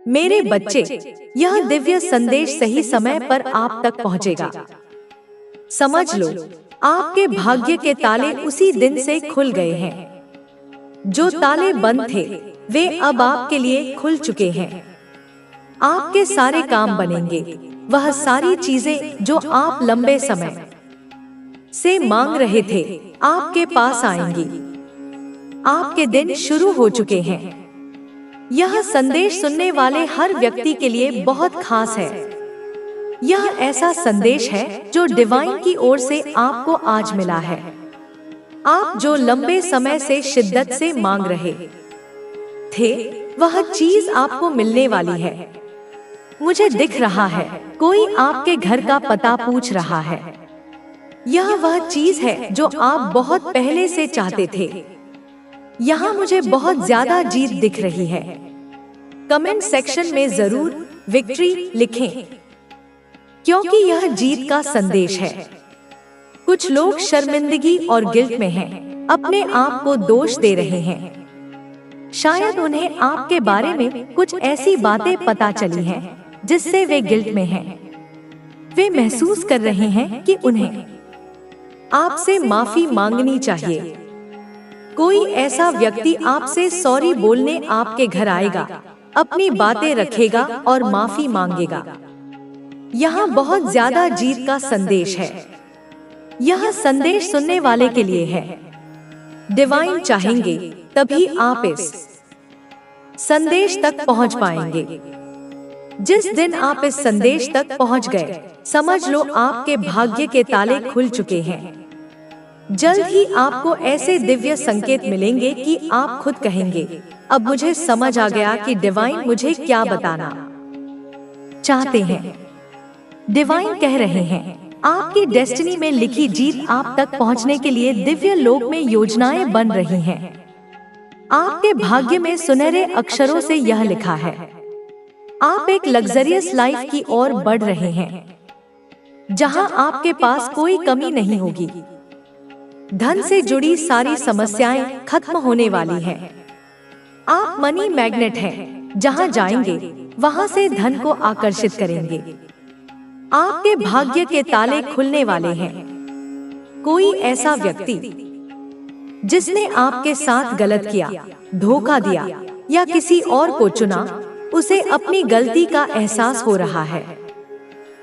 मेरे बच्चे, यह दिव्य संदेश सही समय पर आप तक पहुंचेगा। समझ लो, आपके भाग्य के ताले उसी दिन से खुल गए हैं। जो ताले बंद थे, वे अब आपके लिए खुल चुके हैं। आपके सारे काम बनेंगे। वह सारी चीजें जो आप लंबे समय से मांग रहे थे, आपके पास आएंगी। आपके दिन शुरू हो चुके हैं। यह संदेश सुनने वाले हर व्यक्ति के लिए बहुत खास है। यह ऐसा संदेश है जो डिवाइन की ओर से आपको आज मिला है। आप जो लंबे समय से शिद्दत से मांग रहे थे, वह चीज आपको मिलने वाली है। मुझे दिख रहा है, कोई आपके घर का पता पूछ रहा है। यह वह चीज है जो आप बहुत पहले से चाहते थे। यहाँ मुझे बहुत ज्यादा जीत दिख रही है। कमेंट सेक्शन में जरूर विक्ट्री लिखें, क्योंकि यह जीत का संदेश है। कुछ लोग शर्मिंदगी और गिल्ट में हैं, अपने आप को दोष दे रहे हैं। शायद उन्हें आपके बारे में कुछ ऐसी बातें पता चली हैं जिससे वे गिल्ट में हैं। वे महसूस कर रहे हैं कि उन्हें आपसे माफी मांगनी चाहिए। कोई ऐसा व्यक्ति आपसे सॉरी बोलने आपके घर आएगा, अपनी बातें रखेगा और माफी मांगेगा। यहाँ बहुत ज्यादा जीत का संदेश है। यह संदेश सुनने वाले के लिए है। डिवाइन चाहेंगे तभी आप इस संदेश तक पहुँच पाएंगे। जिस दिन आप इस संदेश तक पहुँच गए, समझ लो आपके भाग्य के ताले खुल चुके हैं। जल्द ही आपको ऐसे दिव्य संकेत मिलेंगे कि आप खुद कहेंगे, अब मुझे समझ आ गया कि डिवाइन मुझे क्या बताना चाहते हैं। डिवाइन कह रहे हैं, आपकी डेस्टिनी में लिखी जीत आप तक पहुंचने के लिए दिव्य लोक में योजनाएं बन रही हैं। आपके भाग्य में सुनहरे अक्षरों से यह लिखा है, आप एक लग्जरियस लाइफ की ओर बढ़ रहे हैं, जहां आपके पास कोई कमी नहीं होगी। धन से जुड़ी सारी समस्याएं खत्म होने वाली हैं। आप मनी मैग्नेट हैं, जहां जाएंगे वहां से धन को आकर्षित करेंगे। आपके भाग्य के ताले खुलने वाले हैं। कोई ऐसा व्यक्ति जिसने आपके साथ गलत किया, धोखा दिया या किसी और को चुना, उसे अपनी गलती का एहसास हो रहा है।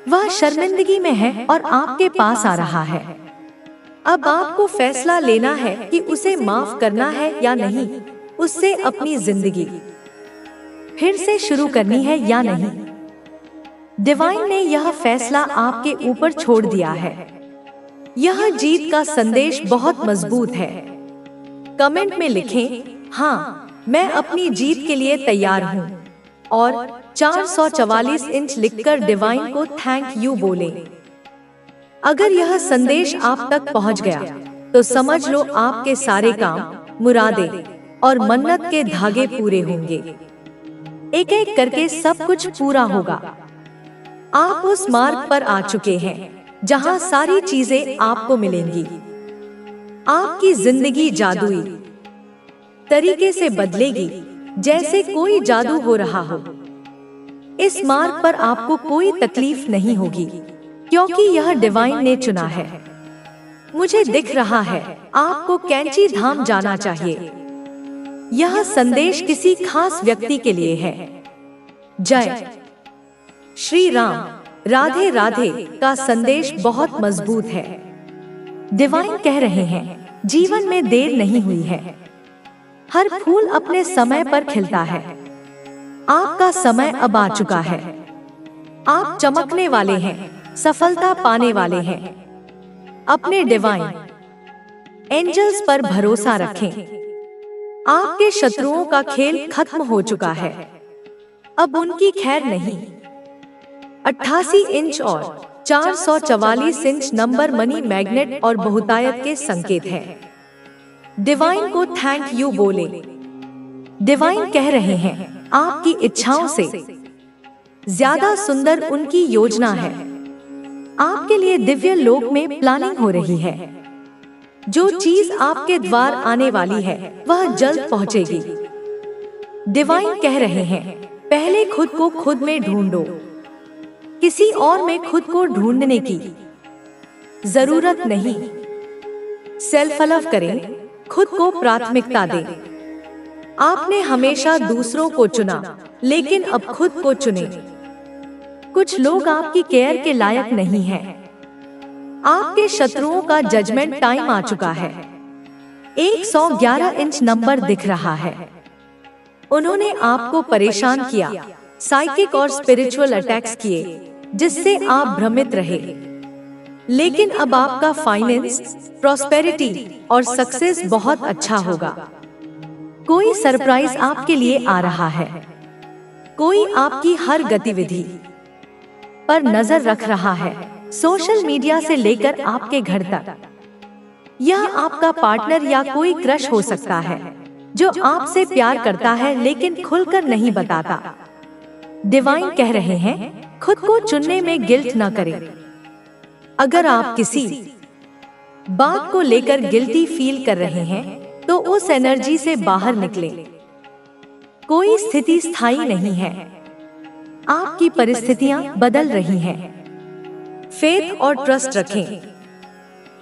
वह शर्मिंदगी में है और आपके पास आ रहा है। अब आपको फैसला लेना है कि उसे माफ करना है या नहीं, उससे अपनी जिंदगी फिर से शुरू करनी है या नहीं। डिवाइन ने यह फैसला आपके ऊपर छोड़ दिया है। यह जीत का संदेश बहुत मजबूत है। कमेंट में लिखें, हाँ, मैं अपनी जीत के लिए तैयार हूँ, और 444 इंच लिखकर डिवाइन को थैंक यू बोलें। अगर यह संदेश आप तक पहुंच गया, तो समझ लो आपके सारे काम, मुरादें और मन्नत के धागे पूरे होंगे। एक एक करके सब कुछ पूरा होगा। आप उस मार्ग पर आ चुके हैं जहां सारी चीजें आपको मिलेंगी। आपकी जिंदगी जादुई तरीके से बदलेगी, जैसे कोई जादू हो रहा हो। इस मार्ग पर आपको कोई तकलीफ नहीं होगी, क्योंकि यह डिवाइन ने चुना है। मुझे दिख रहा है, आपको कैंची धाम जाना चाहिए। यह संदेश किसी खास व्यक्ति के लिए है। जय श्री राम, राधे राधे का संदेश बहुत मजबूत है। डिवाइन कह रहे हैं, जीवन में देर नहीं हुई है। हर फूल अपने समय पर खिलता है। आपका समय अब आ चुका है। आप चमकने वाले हैं, सफलता पाने वाले हैं। अपने डिवाइन एंजल्स पर भरोसा रखें। आपके शत्रुओं का खेल खत्म हो चुका है। अब उनकी खैर नहीं। 88 इंच और 444 इंच नंबर मनी मैग्नेट और बहुतायत के संकेत हैं। डिवाइन को थैंक यू बोले। डिवाइन कह रहे हैं, आपकी इच्छाओं से ज्यादा सुंदर उनकी योजना है। आपके लिए दिव्य लोक में प्लानिंग हो रही है। जो चीज आपके द्वार आने वाली है, वह जल्द पहुंचेगी। डिवाइन कह रहे हैं, पहले खुद को खुद में ढूंढो। किसी और में खुद को ढूंढने की जरूरत नहीं। सेल्फ लव करें, खुद को प्राथमिकता दें। आपने हमेशा दूसरों को चुना, लेकिन अब खुद को चुने। कुछ लोग आपकी केयर के लायक नहीं हैं। आपके शत्रुओं का जजमेंट टाइम आ चुका है। 111 इंच नंबर दिख रहा है। उन्होंने आपको परेशान किया, साइकिक और स्पिरिचुअल अटैक्स किए, जिससे आप भ्रमित रहे। लेकिन अब आपका फाइनेंस, प्रॉस्पेरिटी और सक्सेस बहुत अच्छा होगा। कोई सरप्राइज आपके लिए आ रहा है। कोई आपकी हर गतिविधि पर नजर रख रहा है, सोशल मीडिया से लेकर आपके घर तक। यह आपका पार्टनर या कोई क्रश हो सकता है जो आपसे प्यार करता है लेकिन खुलकर नहीं बताता। डिवाइन कह रहे हैं, खुद को चुनने में गिल्ट न करें। अगर आप किसी बात को लेकर गिल्टी फील कर रहे हैं, तो उस एनर्जी से बाहर निकलें। कोई स्थिति स्थायी नहीं है। आपकी परिस्थितियां बदल रही हैं। फेथ और ट्रस्ट रखें।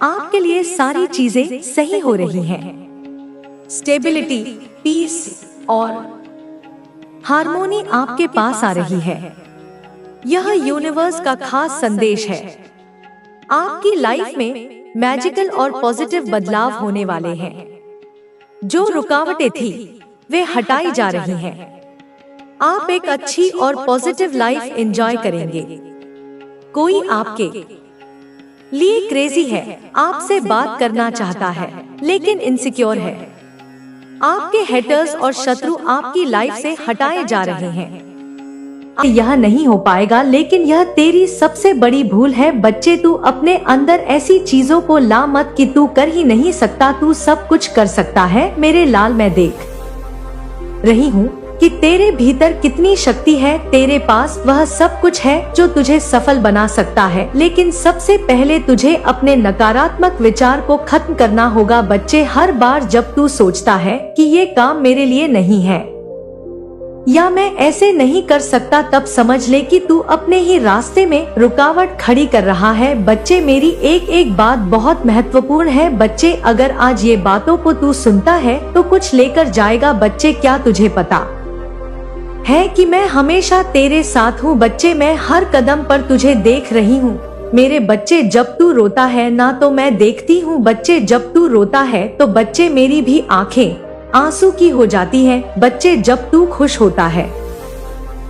आपके लिए सारी चीजें सही हो रही हैं। स्टेबिलिटी, पीस और हार्मोनी आपके पास आ रही है। यह यूनिवर्स का खास संदेश है। आपकी लाइफ में मैजिकल और पॉजिटिव बदलाव होने वाले हैं। जो रुकावटें थी, वे हटाई जा रही हैं। आप एक अच्छी और पॉजिटिव लाइफ एंजॉय करेंगे। कोई आपके लिए क्रेजी है, आपसे बात करना चाहता है, लेकिन इनसिक्योर है। आपके हेटर्स और शत्रु आपकी लाइफ से हटाए जा रहे हैं। यह नहीं हो पाएगा, लेकिन यह तेरी सबसे बड़ी भूल है। बच्चे, तू अपने अंदर ऐसी चीजों को ला मत कि तू कर ही नहीं सकता। तू सब कुछ कर सकता है मेरे लाल। मैं देख रही हूँ कि तेरे भीतर कितनी शक्ति है। तेरे पास वह सब कुछ है जो तुझे सफल बना सकता है, लेकिन सबसे पहले तुझे अपने नकारात्मक विचार को खत्म करना होगा। बच्चे, हर बार जब तू सोचता है कि ये काम मेरे लिए नहीं है या मैं ऐसे नहीं कर सकता, तब समझ ले कि तू अपने ही रास्ते में रुकावट खड़ी कर रहा है। बच्चे, मेरी एक एक बात बहुत महत्वपूर्ण है। बच्चे, अगर आज ये बातों को तू सुनता है तो कुछ लेकर जाएगा। बच्चे, क्या तुझे पता है कि मैं हमेशा तेरे साथ हूँ। बच्चे, मैं हर कदम पर तुझे देख रही हूँ। मेरे बच्चे, जब तू रोता है ना तो मैं देखती हूँ। बच्चे, जब तू रोता है तो बच्चे मेरी भी आंखें आंसू की हो जाती हैं। बच्चे, जब तू खुश होता है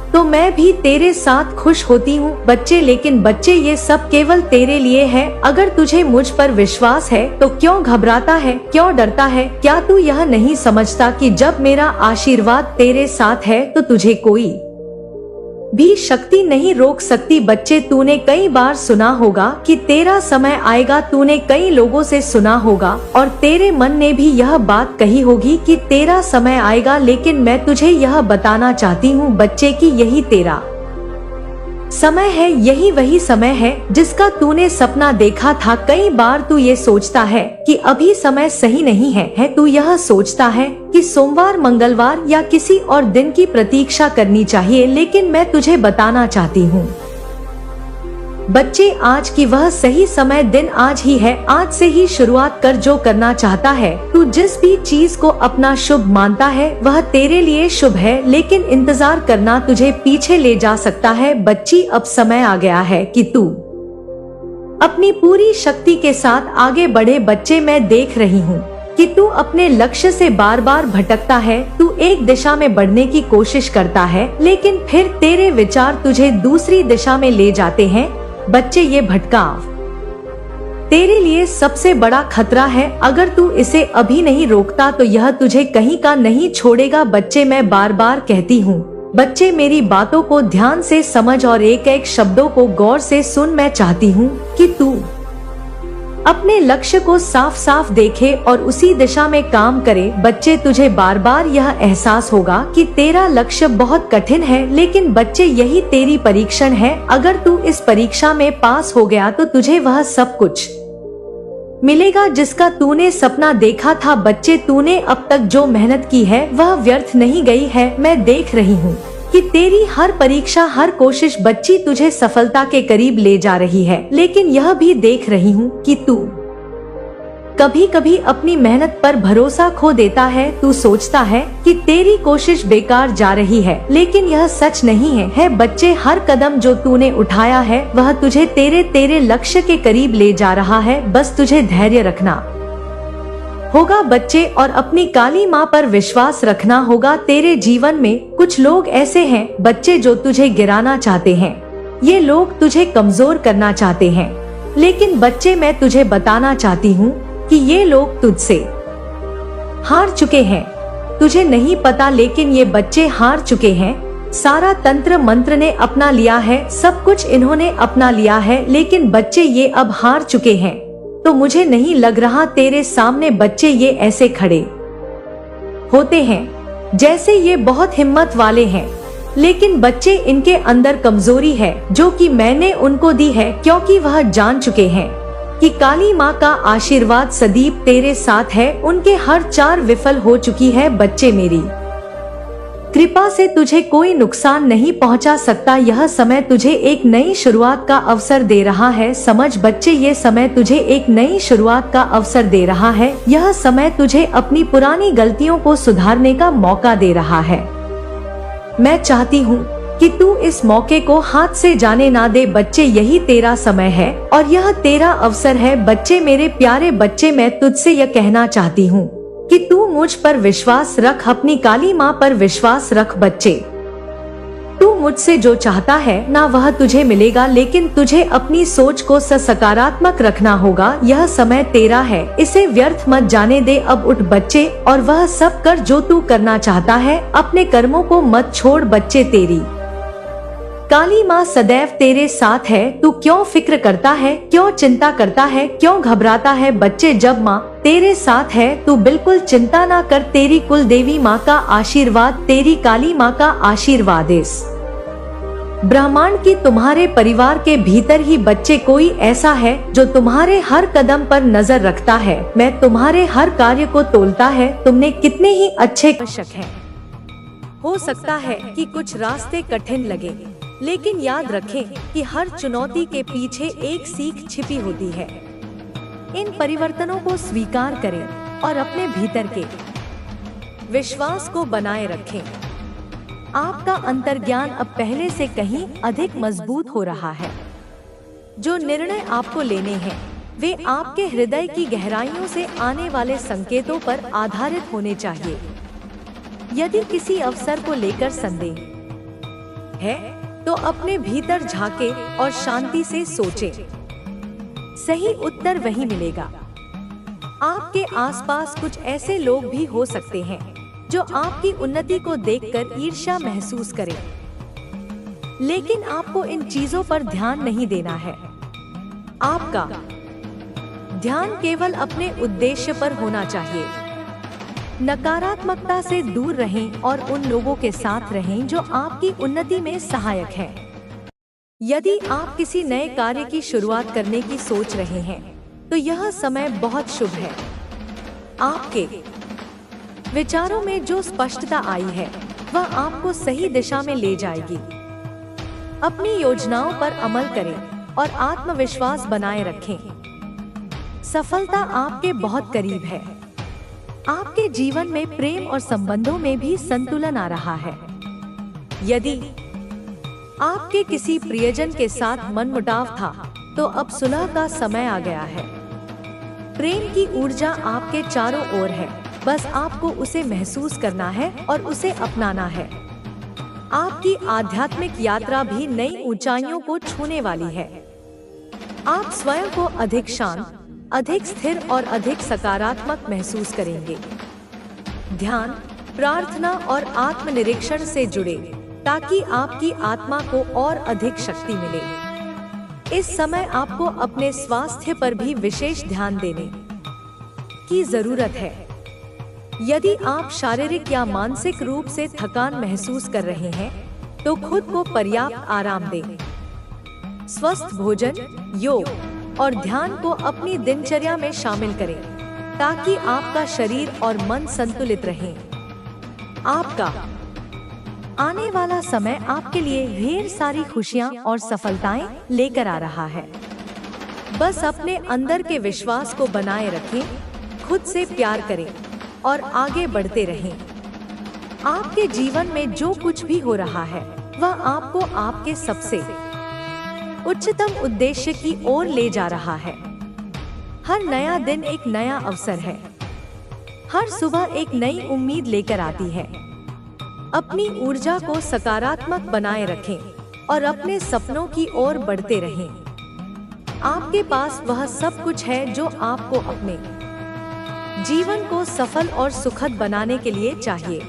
तो मैं भी तेरे साथ खुश होती हूँ। बच्चे, लेकिन बच्चे, ये सब केवल तेरे लिए है। अगर तुझे मुझ पर विश्वास है तो क्यों घबराता है, क्यों डरता है? क्या तू यह नहीं समझता कि जब मेरा आशीर्वाद तेरे साथ है तो तुझे कोई भी शक्ति नहीं रोक सकती। बच्चे, तूने कई बार सुना होगा कि तेरा समय आएगा। तूने कई लोगों से सुना होगा और तेरे मन ने भी यह बात कही होगी कि तेरा समय आएगा, लेकिन मैं तुझे यह बताना चाहती हूँ बच्चे कि यही तेरा समय है। यही वही समय है जिसका तूने सपना देखा था। कई बार तू ये सोचता है कि अभी समय सही नहीं है। तू यह सोचता है कि सोमवार, मंगलवार या किसी और दिन की प्रतीक्षा करनी चाहिए, लेकिन मैं तुझे बताना चाहती हूँ बच्चे, आज की वह सही समय दिन आज ही है। आज से ही शुरुआत कर जो करना चाहता है। तू जिस भी चीज को अपना शुभ मानता है वह तेरे लिए शुभ है, लेकिन इंतजार करना तुझे पीछे ले जा सकता है। बच्ची, अब समय आ गया है कि तू अपनी पूरी शक्ति के साथ आगे बढ़े। बच्चे, मैं देख रही हूँ कि तू अपने लक्ष्य से बार बार भटकता है। तू एक दिशा में बढ़ने की कोशिश करता है, लेकिन फिर तेरे विचार तुझे दूसरी दिशा में ले जाते हैं। बच्चे, ये भटकाव तेरे लिए सबसे बड़ा खतरा है। अगर तू इसे अभी नहीं रोकता तो यह तुझे कहीं का नहीं छोड़ेगा। बच्चे, मैं बार बार कहती हूँ बच्चे, मेरी बातों को ध्यान से समझ और एक एक शब्दों को गौर से सुन। मैं चाहती हूँ कि तू अपने लक्ष्य को साफ साफ देखे और उसी दिशा में काम करे। बच्चे, तुझे बार बार यह एहसास होगा कि तेरा लक्ष्य बहुत कठिन है, लेकिन बच्चे, यही तेरी परीक्षण है। अगर तू इस परीक्षा में पास हो गया तो तुझे वह सब कुछ मिलेगा जिसका तूने सपना देखा था। बच्चे, तूने अब तक जो मेहनत की है वह व्यर्थ नहीं गई है। मैं देख रही हूँ कि तेरी हर परीक्षा, हर कोशिश बच्ची तुझे सफलता के करीब ले जा रही है। लेकिन यह भी देख रही हूँ कि तू कभी कभी अपनी मेहनत पर भरोसा खो देता है। तू सोचता है कि तेरी कोशिश बेकार जा रही है, लेकिन यह सच नहीं है बच्चे। हर कदम जो तूने उठाया है वह तुझे तेरे लक्ष्य के करीब ले जा रहा है। बस तुझे धैर्य रखना होगा बच्चे, और अपनी काली माँ पर विश्वास रखना होगा। तेरे जीवन में कुछ लोग ऐसे हैं बच्चे जो तुझे गिराना चाहते हैं। ये लोग तुझे कमजोर करना चाहते हैं, लेकिन बच्चे मैं तुझे बताना चाहती हूँ कि ये लोग तुझसे हार चुके हैं। तुझे नहीं पता, लेकिन ये बच्चे हार चुके हैं। सारा तंत्र मंत्र ने अपना लिया है, सब कुछ इन्होंने अपना लिया है, लेकिन बच्चे ये अब हार चुके हैं। तो मुझे नहीं लग रहा तेरे सामने बच्चे ये ऐसे खड़े होते हैं जैसे ये बहुत हिम्मत वाले हैं, लेकिन बच्चे इनके अंदर कमजोरी है जो कि मैंने उनको दी है, क्योंकि वह जान चुके हैं कि काली माँ का आशीर्वाद सदैव तेरे साथ है। उनके हर चाल विफल हो चुकी है बच्चे। मेरी कृपा से तुझे कोई नुकसान नहीं पहुंचा सकता। यह समय तुझे एक नई शुरुआत का अवसर दे रहा है। समझ बच्चे, ये समय तुझे एक नई शुरुआत का अवसर दे रहा है। यह समय तुझे अपनी पुरानी गलतियों को सुधारने का मौका दे रहा है। मैं चाहती हूँ कि तू इस मौके को हाथ से जाने ना दे बच्चे। यही तेरा समय है और यह तेरा अवसर है बच्चे। मेरे प्यारे बच्चे, मैं तुझसे यह कहना चाहती हूँ कि तू मुझ पर विश्वास रख, अपनी काली माँ पर विश्वास रख बच्चे। तू मुझसे जो चाहता है ना वह तुझे मिलेगा, लेकिन तुझे अपनी सोच को सकारात्मक रखना होगा। यह समय तेरा है, इसे व्यर्थ मत जाने दे। अब उठ बच्चे और वह सब कर जो तू करना चाहता है। अपने कर्मों को मत छोड़ बच्चे। तेरी काली माँ सदैव तेरे साथ है। तू क्यों फिक्र करता है, क्यों चिंता करता है, क्यों घबराता है बच्चे? जब माँ तेरे साथ है तू बिल्कुल चिंता ना कर। तेरी कुल देवी माँ का आशीर्वाद, तेरी काली माँ का आशीर्वाद इस ब्रह्मांड की तुम्हारे परिवार के भीतर ही बच्चे कोई ऐसा है जो तुम्हारे हर कदम पर नजर रखता है। मैं तुम्हारे हर कार्य को तोलता है। तुमने कितने ही अच्छे शक है। हो सकता है कि कुछ रास्ते कठिन लगे, लेकिन याद रखें कि हर चुनौती के पीछे एक सीख छिपी होती है। इन परिवर्तनों को स्वीकार करें और अपने भीतर के विश्वास को बनाए रखें। आपका अंतर्ज्ञान अब पहले से कहीं अधिक मजबूत हो रहा है। जो निर्णय आपको लेने हैं वे आपके हृदय की गहराइयों से आने वाले संकेतों पर आधारित होने चाहिए। यदि किसी अवसर को लेकर संदेह है तो अपने भीतर झांके और शांति से सोचें। सही उत्तर वही मिलेगा। आपके आसपास कुछ ऐसे लोग भी हो सकते हैं जो आपकी उन्नति को देखकर ईर्ष्या महसूस करें, लेकिन आपको इन चीजों पर ध्यान नहीं देना है। आपका ध्यान केवल अपने उद्देश्य पर होना चाहिए। नकारात्मकता से दूर रहें और उन लोगों के साथ रहें जो आपकी उन्नति में सहायक हैं। यदि आप किसी नए कार्य की शुरुआत करने की सोच रहे हैं तो यह समय बहुत शुभ है। आपके विचारों में जो स्पष्टता आई है वह आपको सही दिशा में ले जाएगी। अपनी योजनाओं पर अमल करें और आत्मविश्वास बनाए रखें। सफलता आपके बहुत करीब है। आपके जीवन में प्रेम और संबंधों में भी संतुलन आ रहा है। यदि आपके किसी प्रियजन के साथ मनमुटाव था तो अब सुलह का समय आ गया है। प्रेम की ऊर्जा आपके चारों ओर है, बस आपको उसे महसूस करना है और उसे अपनाना है। आपकी आध्यात्मिक यात्रा भी नई ऊंचाइयों को छूने वाली है। आप स्वयं को अधिक शांत, अधिक स्थिर और अधिक सकारात्मक महसूस करेंगे। ध्यान, प्रार्थना और आत्मनिरीक्षण से जुड़े ताकि आपकी आत्मा को और अधिक शक्ति मिले। इस समय आपको अपने स्वास्थ्य पर भी विशेष ध्यान देने की जरूरत है। यदि आप शारीरिक या मानसिक रूप से थकान महसूस कर रहे हैं तो खुद को पर्याप्त आराम दें। स्वस्थ भोजन, योग और ध्यान को अपनी दिनचर्या में शामिल करें ताकि आपका शरीर और मन संतुलित रहें। आपका आने वाला समय आपके लिए ढेर सारी खुशियाँ और सफलताएं लेकर आ रहा है। बस अपने अंदर के विश्वास को बनाए रखें, खुद से प्यार करें और आगे बढ़ते रहें। आपके जीवन में जो कुछ भी हो रहा है वह आपको आपके सबसे उच्चतम उद्देश्य की ओर ले जा रहा है। हर नया दिन एक नया अवसर है। हर सुबह एक नई उम्मीद लेकर आती है। अपनी ऊर्जा को सकारात्मक बनाए रखें और अपने सपनों की ओर बढ़ते रहें। आपके पास वह सब कुछ है जो आपको अपने जीवन को सफल और सुखद बनाने के लिए चाहिए।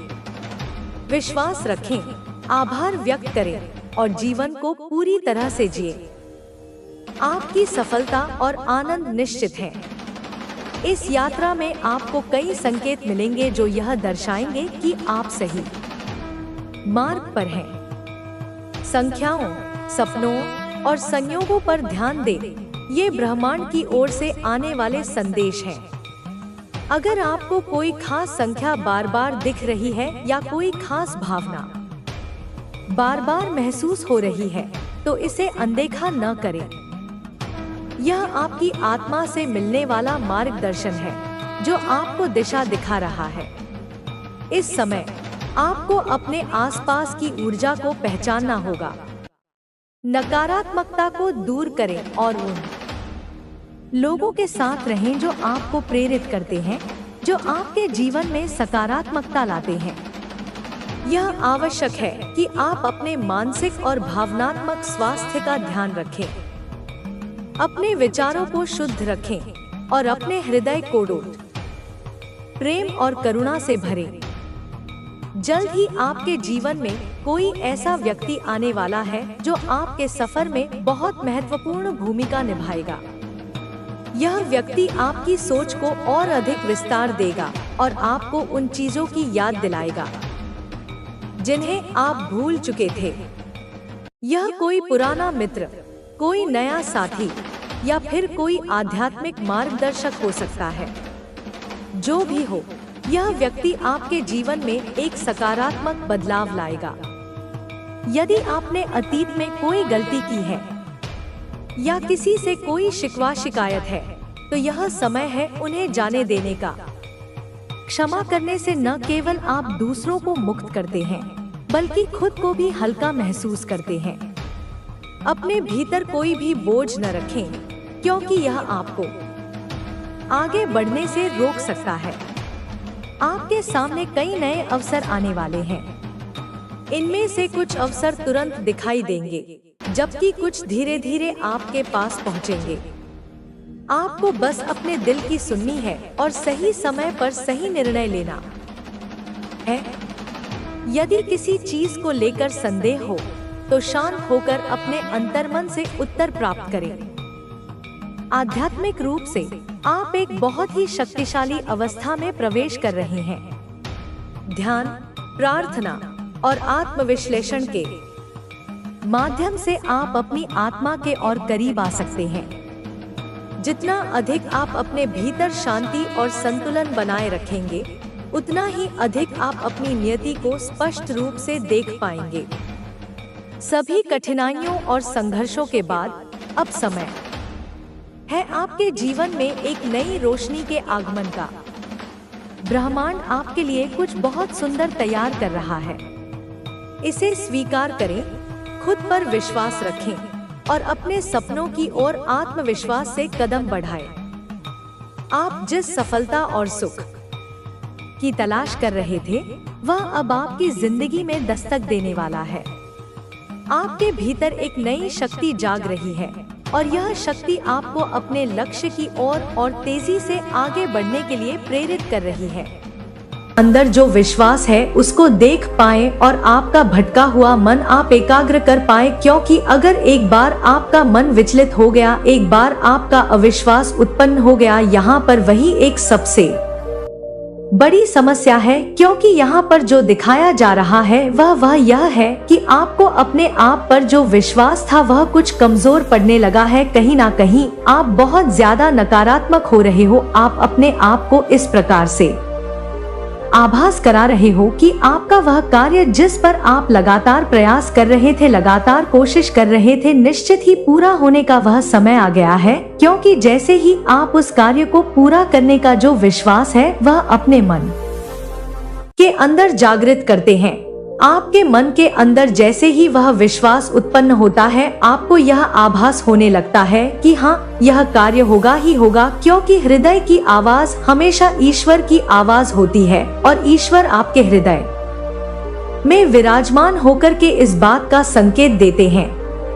विश्वास रखें, आभार व्यक्त करें और जीवन को पूरी तरह से जिए। आपकी सफलता और आनंद निश्चित है। इस यात्रा में आपको कई संकेत मिलेंगे जो यह दर्शाएंगे कि आप सही मार्ग पर हैं। संख्याओं, सपनों और संयोगों पर ध्यान दें। ये ब्रह्मांड की ओर से आने वाले संदेश हैं। अगर आपको कोई खास संख्या बार बार दिख रही है या कोई खास भावना बार बार महसूस हो रही है तो इसे अनदेखा न करें। यह आपकी आत्मा से मिलने वाला मार्गदर्शन है जो आपको दिशा दिखा रहा है। इस समय आपको अपने आसपास की ऊर्जा को पहचानना होगा। नकारात्मकता को दूर करें और उन लोगों के साथ रहें जो आपको प्रेरित करते हैं, जो आपके जीवन में सकारात्मकता लाते हैं। यह आवश्यक है कि आप अपने मानसिक और भावनात्मक स्वास्थ्य का ध्यान रखें। अपने विचारों को शुद्ध रखें और अपने हृदय को प्रेम और करुणा से भरें। जल्द ही आपके जीवन में कोई ऐसा व्यक्ति आने वाला है जो आपके सफर में बहुत महत्वपूर्ण भूमिका निभाएगा। यह व्यक्ति आपकी सोच को और अधिक विस्तार देगा और आपको उन चीजों की याद दिलाएगा जिन्हें आप भूल चुके थे। यह कोई पुराना मित्र, कोई नया साथी या फिर कोई आध्यात्मिक मार्गदर्शक हो सकता है। जो भी हो, यह व्यक्ति आपके जीवन में एक सकारात्मक बदलाव लाएगा। यदि आपने अतीत में कोई गलती की है या किसी से कोई शिकवा शिकायत है तो यह समय है उन्हें जाने देने का। क्षमा करने से न केवल आप दूसरों को मुक्त करते हैं बल्कि खुद को भी हल्का महसूस करते हैं। अपने भीतर कोई भी बोझ न रखें क्योंकि यह आपको आगे बढ़ने से रोक सकता है। आपके सामने कई नए अवसर आने वाले हैं। इनमें से कुछ अवसर तुरंत दिखाई देंगे जबकि कुछ धीरे धीरे आपके पास पहुंचेंगे। आपको बस अपने दिल की सुननी है और सही समय पर सही निर्णय लेना है। यदि किसी चीज को लेकर संदेह हो तो शांत होकर अपने अंतर्मन से उत्तर प्राप्त करें। आध्यात्मिक रूप से आप एक बहुत ही शक्तिशाली अवस्था में प्रवेश कर रहे हैं। ध्यान, प्रार्थना और आत्मविश्लेषण के माध्यम से आप अपनी आत्मा के और करीब आ सकते हैं। जितना अधिक आप अपने भीतर शांति और संतुलन बनाए रखेंगे, उतना ही अधिक आप अपनी नियति को स्पष्ट रूप से देख पाएंगे। सभी कठिनाइयों और संघर्षों के बाद अब समय है आपके जीवन में एक नई रोशनी के आगमन का। ब्रह्मांड आपके लिए कुछ बहुत सुंदर तैयार कर रहा है। इसे स्वीकार करें, खुद पर विश्वास रखें और अपने सपनों की ओर आत्मविश्वास से कदम बढ़ाएं। आप जिस सफलता और सुख की तलाश कर रहे थे, वह अब आपकी जिंदगी में दस्तक देने वाला है। आपके भीतर एक नई शक्ति जाग रही है और यह शक्ति आपको अपने लक्ष्य की ओर और तेजी से आगे बढ़ने के लिए प्रेरित कर रही है। अंदर जो विश्वास है उसको देख पाएं और आपका भटका हुआ मन आप एकाग्र कर पाएं, क्योंकि अगर एक बार आपका मन विचलित हो गया, एक बार आपका अविश्वास उत्पन्न हो गया, यहाँ पर वही एक सबसे बड़ी समस्या है। क्योंकि यहाँ पर जो दिखाया जा रहा है वह यह है कि आपको अपने आप पर जो विश्वास था वह कुछ कमजोर पड़ने लगा है। कहीं ना कहीं आप बहुत ज्यादा नकारात्मक हो रहे हो। आप अपने आप को इस प्रकार से आभास करा रहे हो कि आपका वह कार्य जिस पर आप लगातार प्रयास कर रहे थे, लगातार कोशिश कर रहे थे, निश्चित ही पूरा होने का वह समय आ गया है। क्योंकि जैसे ही आप उस कार्य को पूरा करने का जो विश्वास है वह अपने मन के अंदर जागृत करते हैं, आपके मन के अंदर जैसे ही वह विश्वास उत्पन्न होता है, आपको यह आभास होने लगता है कि हाँ, यह कार्य होगा ही होगा। क्योंकि हृदय की आवाज हमेशा ईश्वर की आवाज होती है और ईश्वर आपके हृदय में विराजमान होकर के इस बात का संकेत देते हैं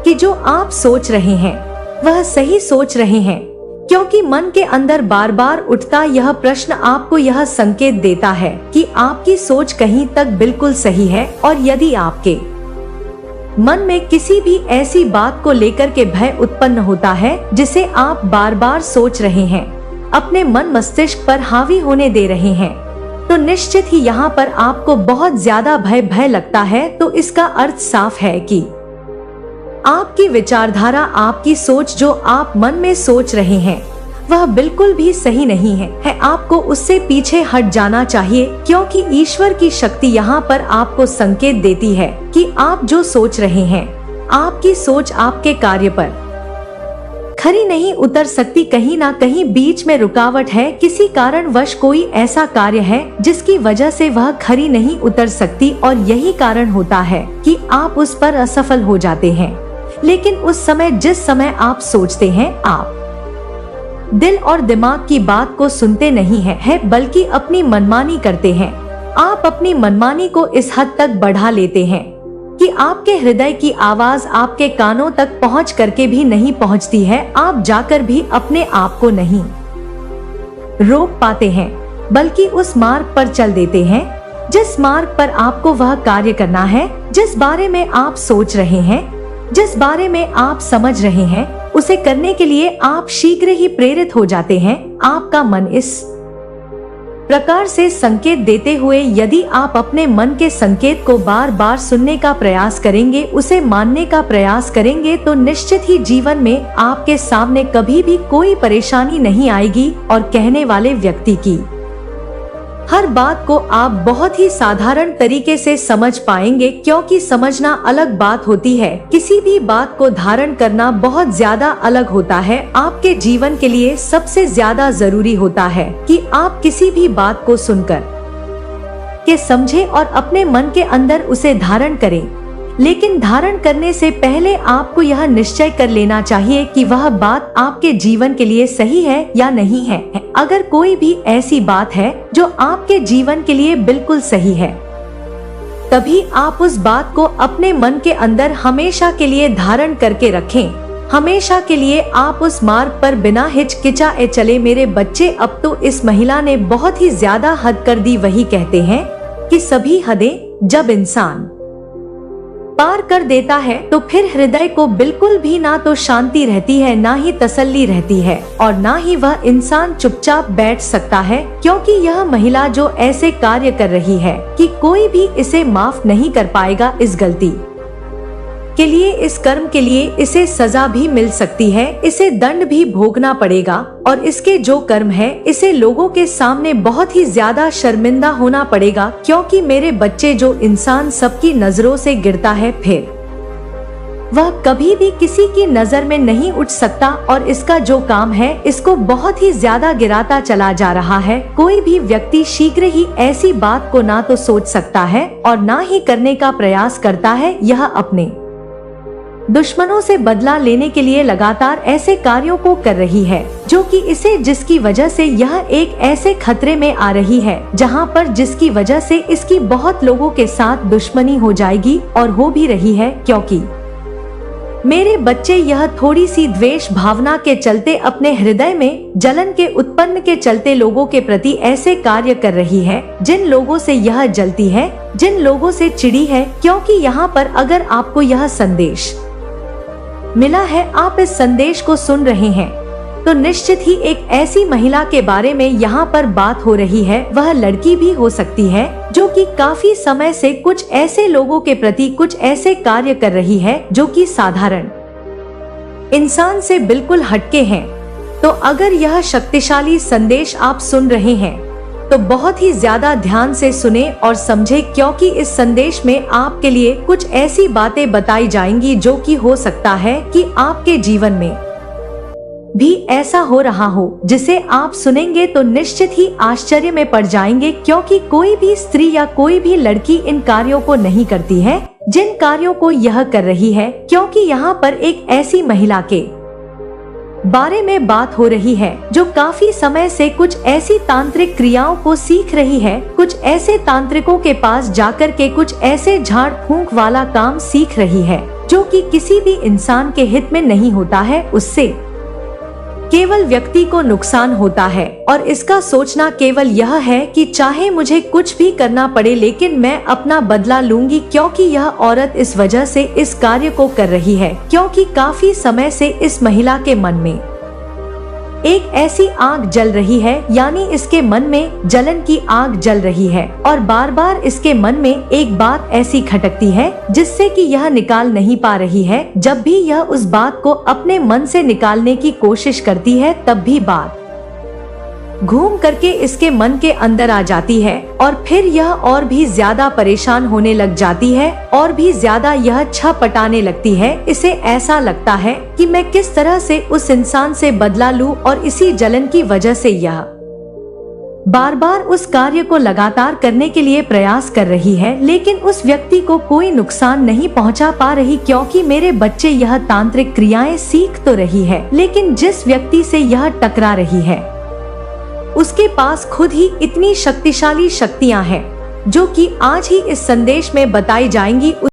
कि जो आप सोच रहे हैं वह सही सोच रहे हैं। क्योंकि मन के अंदर बार बार उठता यह प्रश्न आपको यह संकेत देता है कि आपकी सोच कहीं तक बिल्कुल सही है। और यदि आपके मन में किसी भी ऐसी बात को लेकर के भय उत्पन्न होता है जिसे आप बार बार सोच रहे हैं, अपने मन मस्तिष्क पर हावी होने दे रहे हैं, तो निश्चित ही यहाँ पर आपको बहुत ज्यादा भय लगता है। तो इसका अर्थ साफ है कि आपकी विचारधारा, आपकी सोच जो आप मन में सोच रहे हैं वह बिल्कुल भी सही नहीं है। आपको उससे पीछे हट जाना चाहिए। क्योंकि ईश्वर की शक्ति यहाँ पर आपको संकेत देती है कि आप जो सोच रहे हैं, आपकी सोच आपके कार्य पर खरी नहीं उतर सकती। कहीं ना कहीं बीच में रुकावट है, किसी कारणवश कोई ऐसा कार्य है जिसकी वजह से वह खरी नहीं उतर सकती और यही कारण होता है कि आप उस पर असफल हो जाते हैं। लेकिन उस समय, जिस समय आप सोचते हैं, आप दिल और दिमाग की बात को सुनते नहीं है, बल्कि अपनी मनमानी करते हैं। आप अपनी मनमानी को इस हद तक बढ़ा लेते हैं कि आपके हृदय की आवाज आपके कानों तक पहुंच करके भी नहीं पहुंचती है। आप जाकर भी अपने आप को नहीं रोक पाते हैं, बल्कि उस मार्ग पर चल देते हैं जिस मार्ग पर आपको वह कार्य करना है, जिस बारे में आप सोच रहे हैं, जिस बारे में आप समझ रहे हैं, उसे करने के लिए आप शीघ्र ही प्रेरित हो जाते हैं। आपका मन इस प्रकार से संकेत देते हुए, यदि आप अपने मन के संकेत को बार बार सुनने का प्रयास करेंगे, उसे मानने का प्रयास करेंगे, तो निश्चित ही जीवन में आपके सामने कभी भी कोई परेशानी नहीं आएगी और कहने वाले व्यक्ति की हर बात को आप बहुत ही साधारण तरीके से समझ पाएंगे। क्योंकि समझना अलग बात होती है, किसी भी बात को धारण करना बहुत ज्यादा अलग होता है। आपके जीवन के लिए सबसे ज्यादा जरूरी होता है कि आप किसी भी बात को सुनकर के समझें और अपने मन के अंदर उसे धारण करें। लेकिन धारण करने से पहले आपको यह निश्चय कर लेना चाहिए कि वह बात आपके जीवन के लिए सही है या नहीं है। अगर कोई भी ऐसी बात है जो आपके जीवन के लिए बिल्कुल सही है, तभी आप उस बात को अपने मन के अंदर हमेशा के लिए धारण करके रखें। हमेशा के लिए आप उस मार्ग पर बिना हिचकिचाए चले। मेरे बच्चे, अब तो इस महिला ने बहुत ही ज्यादा हद कर दी। वही कहते हैं कि सभी हदें जब इंसान पार कर देता है तो फिर हृदय को बिल्कुल भी ना तो शांति रहती है, ना ही तसल्ली रहती है, और ना ही वह इंसान चुपचाप बैठ सकता है। क्योंकि यह महिला जो ऐसे कार्य कर रही है कि कोई भी इसे माफ नहीं कर पाएगा, इस गलती के लिए, इस कर्म के लिए इसे सजा भी मिल सकती है, इसे दंड भी भोगना पड़ेगा, और इसके जो कर्म है इसे लोगों के सामने बहुत ही ज्यादा शर्मिंदा होना पड़ेगा। क्योंकि मेरे बच्चे, जो इंसान सबकी नजरों से गिरता है, फिर वह कभी भी किसी की नजर में नहीं उठ सकता, और इसका जो काम है इसको बहुत ही ज्यादा गिराता चला जा रहा है। कोई भी व्यक्ति शीघ्र ही ऐसी बात को ना तो सोच सकता है और ना ही करने का प्रयास करता है। यह अपने दुश्मनों से बदला लेने के लिए लगातार ऐसे कार्यों को कर रही है जो कि इसे, जिसकी वजह से यह एक ऐसे खतरे में आ रही है जहां पर जिसकी वजह से इसकी बहुत लोगों के साथ दुश्मनी हो जाएगी, और हो भी रही है। क्योंकि मेरे बच्चे, यह थोड़ी सी द्वेष भावना के चलते, अपने हृदय में जलन के उत्पन्न के चलते लोगों के प्रति ऐसे कार्य कर रही है, जिन लोगों से यह जलती है, जिन लोगों से चिड़ी है। क्योंकि यहाँ पर अगर आपको यह संदेश मिला है, आप इस संदेश को सुन रहे हैं, तो निश्चित ही एक ऐसी महिला के बारे में यहाँ पर बात हो रही है। वह लड़की भी हो सकती है जो कि काफी समय से कुछ ऐसे लोगों के प्रति कुछ ऐसे कार्य कर रही है जो कि साधारण इंसान से बिल्कुल हटके हैं। तो अगर यह शक्तिशाली संदेश आप सुन रहे हैं, तो बहुत ही ज्यादा ध्यान से सुने और समझे, क्योंकि इस संदेश में आपके लिए कुछ ऐसी बातें बताई जाएंगी जो कि हो सकता है कि आपके जीवन में भी ऐसा हो रहा हो, जिसे आप सुनेंगे तो निश्चित ही आश्चर्य में पड़ जाएंगे, क्योंकि कोई भी स्त्री या कोई भी लड़की इन कार्यों को नहीं करती है जिन कार्यों को यह कर रही है, क्योंकि यहाँ पर एक ऐसी महिला के बारे में बात हो रही है जो काफी समय से कुछ ऐसी तांत्रिक क्रियाओं को सीख रही है, कुछ ऐसे तांत्रिकों के पास जाकर के कुछ ऐसे झाड़ फूंक वाला काम सीख रही है जो कि किसी भी इंसान के हित में नहीं होता है, उससे केवल व्यक्ति को नुकसान होता है। और इसका सोचना केवल यह है कि चाहे मुझे कुछ भी करना पड़े लेकिन मैं अपना बदला लूंगी, क्योंकि यह औरत इस वजह से इस कार्य को कर रही है क्योंकि काफी समय से इस महिला के मन में एक ऐसी आग जल रही है, यानी इसके मन में जलन की आग जल रही है और बार बार इसके मन में एक बात ऐसी खटकती है जिससे कि यह निकाल नहीं पा रही है। जब भी यह उस बात को अपने मन से निकालने की कोशिश करती है तब भी बात घूम करके इसके मन के अंदर आ जाती है और फिर यह और भी ज्यादा परेशान होने लग जाती है और भी ज्यादा यह छटपटाने लगती है। इसे ऐसा लगता है कि मैं किस तरह से उस इंसान से बदला लूं, और इसी जलन की वजह से यह बार बार उस कार्य को लगातार करने के लिए प्रयास कर रही है, लेकिन उस व्यक्ति को कोई नुकसान नहीं पहुंचा पा रही, क्योंकि मेरे बच्चे यह तांत्रिक क्रियाएं सीख तो रही है लेकिन जिस व्यक्ति से यह टकरा रही है उसके पास खुद ही इतनी शक्तिशाली शक्तियां हैं जो कि आज ही इस संदेश में बताई जाएंगी।